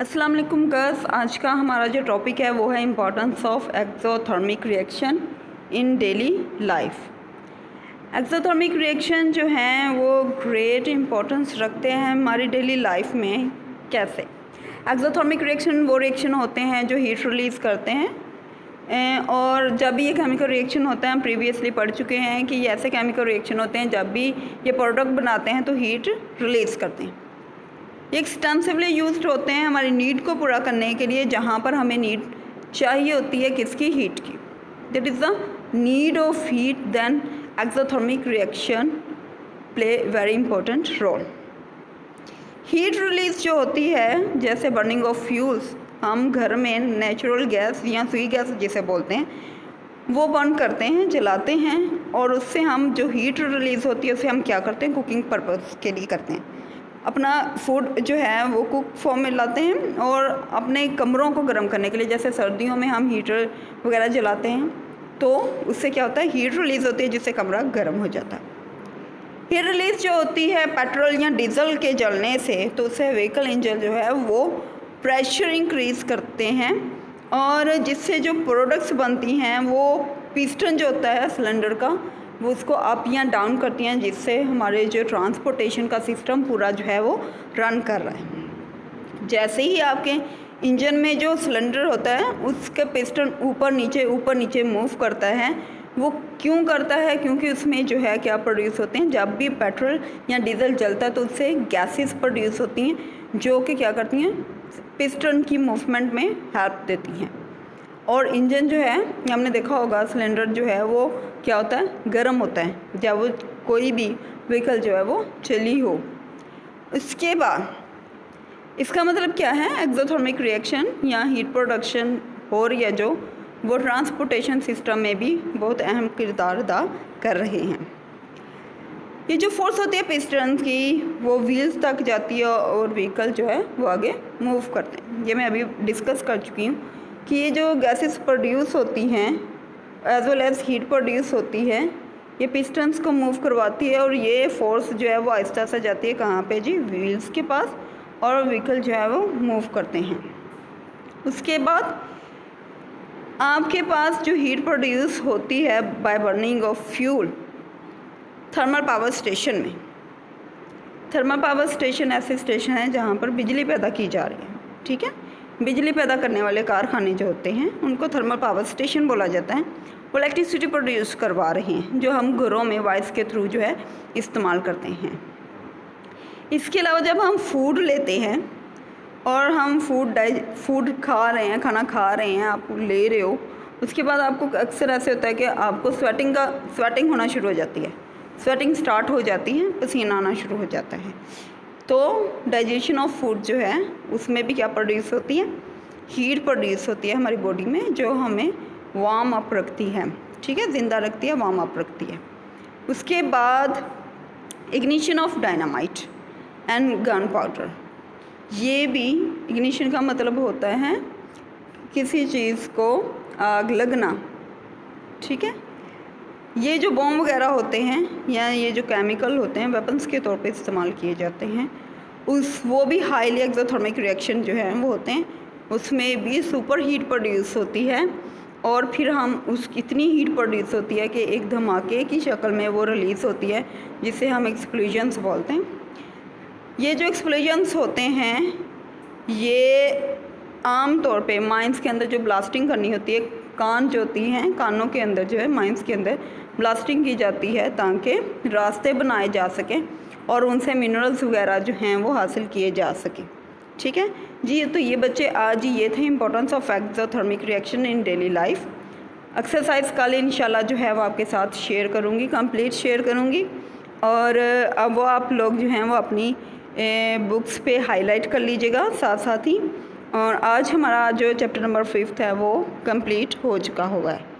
अस्सलाम वालेकुम गर्ल्स। आज का हमारा जो टॉपिक है वो है importance of exothermic reaction in daily life. Exothermic reaction जो हैं वो ग्रेट इम्पोर्टेंस रखते हैं हमारी डेली लाइफ में। कैसे? एक्सोथर्मिक रिएक्शन वो रिएक्शन होते हैं जो हीट रिलीज़ करते हैं और जब भी ये केमिकल रिएक्शन होता है, हम प्रीवियसली पढ़ चुके हैं कि ये ऐसे केमिकल रिएक्शन होते हैं जब भी ये प्रोडक्ट बनाते हैं तो हीट रिलीज़ करते हैं। ये एक्सटेंसिवली यूज्ड होते हैं हमारी नीड को पूरा करने के लिए, जहाँ पर हमें नीड चाहिए होती है किसकी? हीट की। That is the need of heat, then exothermic reaction play very important role. Heat release जो होती है, जैसे बर्निंग ऑफ फ्यूल्स, हम घर में नेचुरल गैस या सुई गैस जिसे बोलते हैं वो बर्न करते हैं, जलाते हैं, और उससे हम जो हीट रिलीज़ होती है उसे हम क्या करते हैं? कुकिंग पर्पज़ के लिए करते हैं। अपना फूड जो है वो कुक फॉर्म में लाते हैं और अपने कमरों को गर्म करने के लिए, जैसे सर्दियों में हम हीटर वगैरह जलाते हैं तो उससे क्या होता है? हीट रिलीज़ होती है जिससे कमरा गर्म हो जाता है। हीट रिलीज़ जो होती है पेट्रोल या डीजल के जलने से, तो उससे व्हीकल इंजन जो है वो प्रेशर इंक्रीज़ करते हैं और जिससे जो प्रोडक्ट्स बनती हैं वो पिस्टन जो होता है सिलेंडर का वो उसको अप या डाउन करती हैं, जिससे हमारे जो ट्रांसपोर्टेशन का सिस्टम पूरा जो है वो रन कर रहा है। जैसे ही आपके इंजन में जो सिलेंडर होता है उसके पिस्टन ऊपर नीचे मूव करता है। वो क्यों करता है? क्योंकि उसमें जो है क्या प्रोड्यूस होते हैं, जब भी पेट्रोल या डीजल जलता है तो उससे गैसेस प्रोड्यूस होती हैं जो कि क्या करती हैं? पिस्टन की मूवमेंट में हेल्प देती हैं। और इंजन जो है, हमने देखा होगा सिलेंडर जो है वो क्या होता है? गर्म होता है जब वो कोई भी व्हीकल जो है वो चली हो। उसके बाद इसका मतलब क्या है? एक्सोथर्मिक रिएक्शन या हीट प्रोडक्शन हो रही है जो वो ट्रांसपोर्टेशन सिस्टम में भी बहुत अहम किरदार अदा कर रहे हैं। ये जो फोर्स होती है पिस्टन की वो व्हील्स तक जाती है और व्हीकल जो है वो आगे मूव करते हैं। ये मैं अभी डिस्कस कर चुकी हूँ कि ये जो गैसेस प्रोड्यूस होती हैं as well as heat produce होती है, ये पिस्टन्स को मूव करवाती है और ये फोर्स जो है वो आहिस्ता से जाती है कहाँ पे जी? व्हील्स के पास, और व्हीकल जो है वो मूव करते हैं। उसके बाद आपके पास जो हीट प्रोड्यूस होती है by burning of fuel thermal power station में। थर्मल पावर स्टेशन ऐसे स्टेशन है जहाँ पर बिजली पैदा की जा रही है, ठीक है। बिजली पैदा करने वाले कारखाने जो होते हैं उनको थर्मल पावर स्टेशन बोला जाता है। वो इलेक्ट्रिसिटी प्रोड्यूस करवा रहे हैं जो हम घरों में वाइस के थ्रू जो है इस्तेमाल करते हैं। इसके अलावा जब हम फूड लेते हैं और हम फूड खा रहे हैं, खाना खा रहे हैं, आप ले रहे हो, उसके बाद आपको अक्सर ऐसे होता है कि आपको स्वेटिंग होना शुरू हो जाती है, स्वेटिंग स्टार्ट हो जाती है, पसीना आना शुरू हो जाता है। तो डाइजेशन ऑफ फूड जो है उसमें भी क्या प्रोड्यूस होती है? हीट प्रोड्यूस होती है हमारी बॉडी में जो हमें वार्म अप रखती है, ठीक है, ज़िंदा रखती है, वार्म अप रखती है। उसके बाद ignition of dynamite and gun powder. ये भी इग्निशन का मतलब होता है किसी चीज़ को आग लगना, ठीक है। ये जो बॉम्ब वगैरह होते हैं या ये जो केमिकल होते हैं वेपन्स के तौर पे इस्तेमाल किए जाते हैं, वो भी हाईली एक्सोथर्मिक रिएक्शन जो है वो होते हैं। उसमें भी सुपर हीट प्रोड्यूस होती है और फिर इतनी हीट प्रोड्यूस होती है कि एक धमाके की शक्ल में वो रिलीज़ होती है जिसे हम एक्सप्लोजन्स बोलते हैं। ये जो एक्सप्लोजन्स होते हैं ये आम तौर पे माइंस के अंदर जो ब्लास्टिंग करनी होती है, कान जो होती हैं, कानों के अंदर जो है माइंस के अंदर ब्लास्टिंग की जाती है ताकि रास्ते बनाए जा सकें और उनसे मिनरल्स वगैरह जो हैं वो हासिल किए जा सकें, ठीक है जी। तो ये बच्चे आज ये थे importance of exothermic reaction in daily life. Exercise कल इंशाल्लाह जो है वो आपके साथ शेयर करूँगी, कंप्लीट शेयर करूँगी, और अब वो आप लोग जो हैं वो अपनी बुक्स पे हाईलाइट कर लीजिएगा साथ साथ ही। और आज हमारा जो चैप्टर नंबर 5 है वो कंप्लीट हो चुका हुआ है।